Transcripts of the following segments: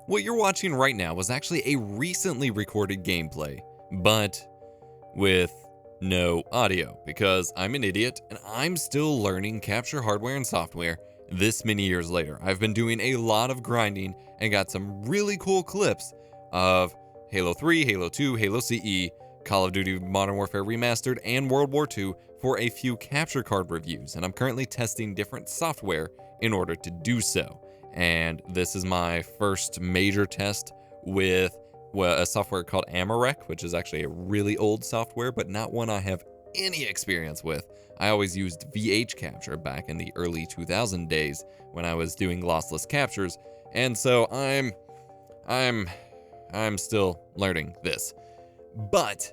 What you're watching right now was actually a recently recorded gameplay, but with no audio, because I'm an idiot and I'm still learning capture hardware and software this many years later. I've been doing a lot of grinding and got some really cool clips of Halo 3, Halo 2, Halo CE, Call of Duty Modern Warfare Remastered, and World War II for a few capture card reviews, and I'm currently testing different software in order to do so. And this is my first major test with a software called Amarek, which is actually a really old software, but not one I have any experience with. I always used VH Capture back in the early 2000 days when I was doing lossless captures, and so I'm still learning this. But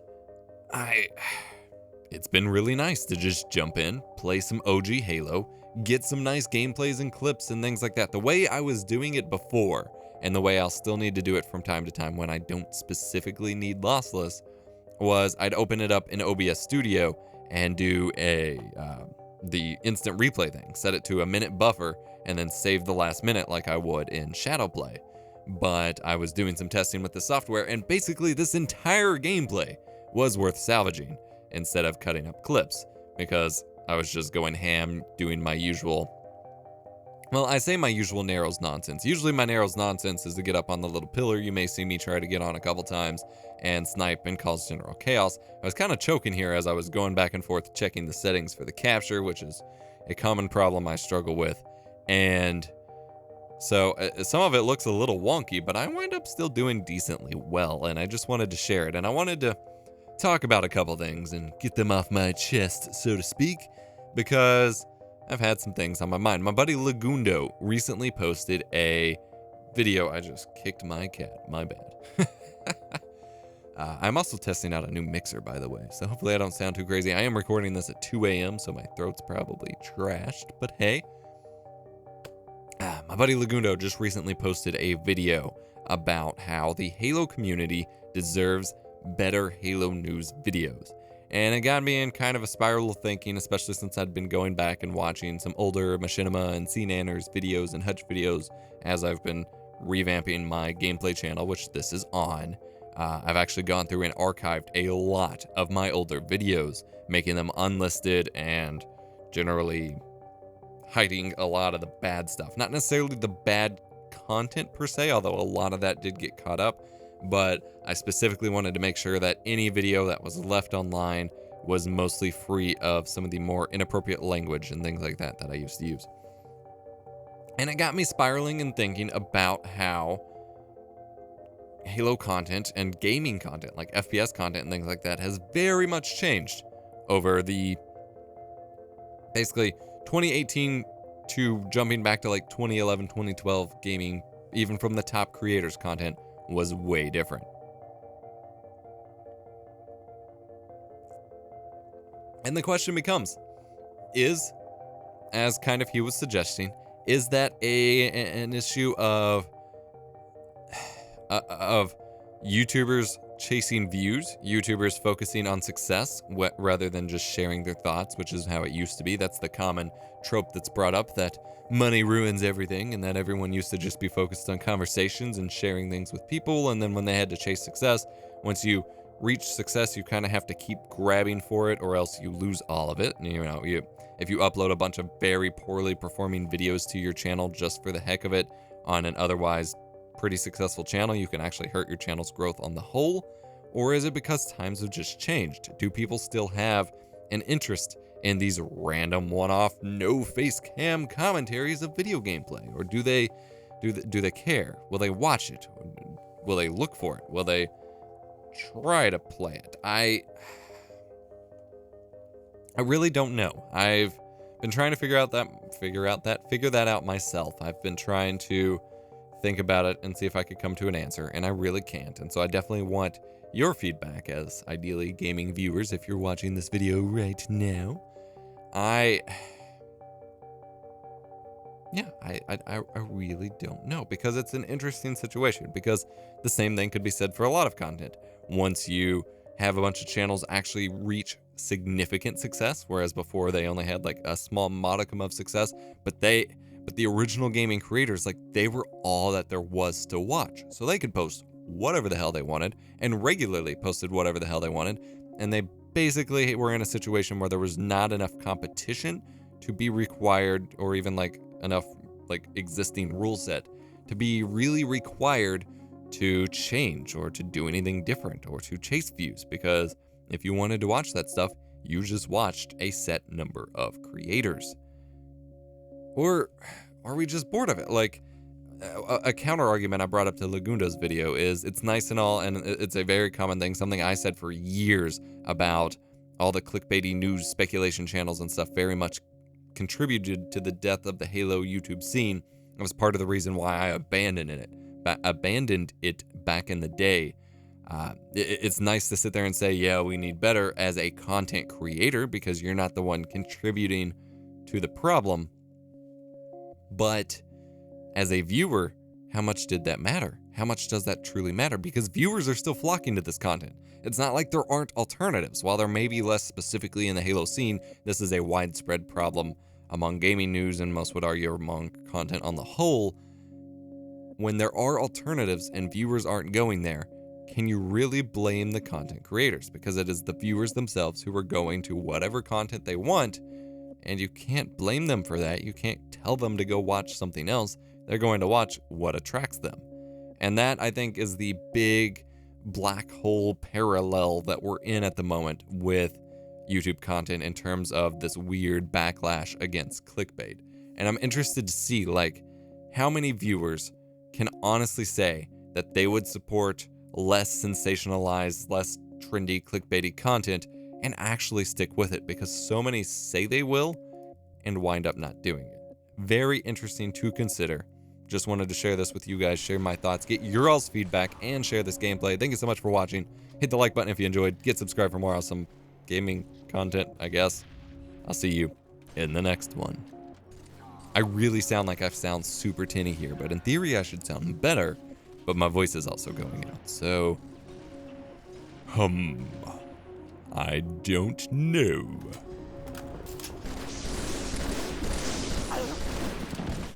it's been really nice to just jump in, play some OG Halo, get some nice gameplays and clips and things like that. The way I was doing it before, and the way I'll still need to do it from time to time when I don't specifically need lossless, was I'd open it up in OBS Studio and do the instant replay thing, set it to a minute buffer, and then save the last minute like I would in Shadowplay. But I was doing some testing with the software, and basically this entire gameplay was worth salvaging instead of cutting up clips, because I was just going ham doing my usual, well, I say my usual Narrows nonsense. Usually my Narrows nonsense is to get up on the little pillar you may see me try to get on a couple times and snipe and cause general chaos. I was kind of choking here as I was going back and forth checking the settings for the capture, which is a common problem I struggle with. And so some of it looks a little wonky, but I wind up still doing decently well, and I just wanted to share it. And I wanted to talk about a couple things and get them off my chest, so to speak, because I've had some things on my mind. My buddy Lagundo recently posted a video. I just kicked my cat, my bad. I'm also testing out a new mixer, by the way, so hopefully I don't sound too crazy. I am recording this at 2 a.m., so my throat's probably trashed, but hey. My buddy Lagundo just recently posted a video about how the Halo community deserves better Halo news videos. And it got me in kind of a spiral of thinking, especially since I'd been going back and watching some older Machinima and CNanners videos and Hutch videos as I've been revamping my gameplay channel, which this is on. I've actually gone through and archived a lot of my older videos, making them unlisted and generally hiding a lot of the bad stuff. Not necessarily the bad content per se, although a lot of that did get caught up, but I specifically wanted to make sure that any video that was left online was mostly free of some of the more inappropriate language and things like that that I used to use. And it got me spiraling and thinking about how Halo content and gaming content, like FPS content and things like that, has very much changed over the basically 2018 to jumping back to like 2011, 2012 gaming, even from the top creators, content was way different. And the question becomes, is, as kind of he was suggesting, is that an issue of YouTubers chasing views, YouTubers focusing on success rather than just sharing their thoughts, which is how it used to be? That's the common trope that's brought up, that money ruins everything, and that everyone used to just be focused on conversations and sharing things with people, and then when they had to chase success, once you reach success, you kind of have to keep grabbing for it, or else you lose all of it. And, if you upload a bunch of very poorly performing videos to your channel just for the heck of it on an otherwise pretty successful channel, you can actually hurt your channel's growth on the whole. Or is it because times have just changed? Do people still have an interest in these random one-off no-face cam commentaries of video gameplay? Or do they care? Will they watch it? Will they look for it? Will they try to play it? I really don't know. I've been trying to figure that out myself. I've been trying to think about it and see if I could come to an answer, and I really can't. And so I definitely want your feedback as ideally gaming viewers if you're watching this video right now. I really don't know, because it's an interesting situation, because the same thing could be said for a lot of content. Once you have a bunch of channels actually reach significant success, whereas before they only had like a small modicum of success, but But the original gaming creators, like, they were all that there was to watch. So they could post whatever the hell they wanted and regularly posted whatever the hell they wanted. And they basically were in a situation where there was not enough competition to be required, or even like enough like existing rule set to be really required to change or to do anything different or to chase views. Because if you wanted to watch that stuff, you just watched a set number of creators. Or are we just bored of it? Like, a counter argument I brought up to Lagunda's video is, it's nice and all, and it's a very common thing, something I said for years about all the clickbaity news speculation channels and stuff very much contributed to the death of the Halo YouTube scene. It was part of the reason why I abandoned it back in the day. It's nice to sit there and say, yeah, we need better as a content creator because you're not the one contributing to the problem. But as a viewer, how much did that matter? How much does that truly matter? Because viewers are still flocking to this content. It's not like there aren't alternatives. While there may be less specifically in the Halo scene, this is a widespread problem among gaming news, and most would argue among content on the whole. When there are alternatives and viewers aren't going there, can you really blame the content creators? Because it is the viewers themselves who are going to whatever content they want, and you can't blame them for that. You can't tell them to go watch something else. They're going to watch what attracts them. And that, I think, is the big black hole parallel that we're in at the moment with YouTube content in terms of this weird backlash against clickbait. And I'm interested to see, like, how many viewers can honestly say that they would support less sensationalized, less trendy, clickbaity content and actually stick with it, because so many say they will and wind up not doing it. Very interesting to consider. Just wanted to share this with you guys, share my thoughts, get your all's feedback, and share this gameplay. Thank you so much for watching. Hit the like button if you enjoyed. Get subscribed for more awesome gaming content, I guess. I'll see you in the next one. I really sound like I sound super tinny here, but in theory I should sound better, but my voice is also going out, so... I don't know.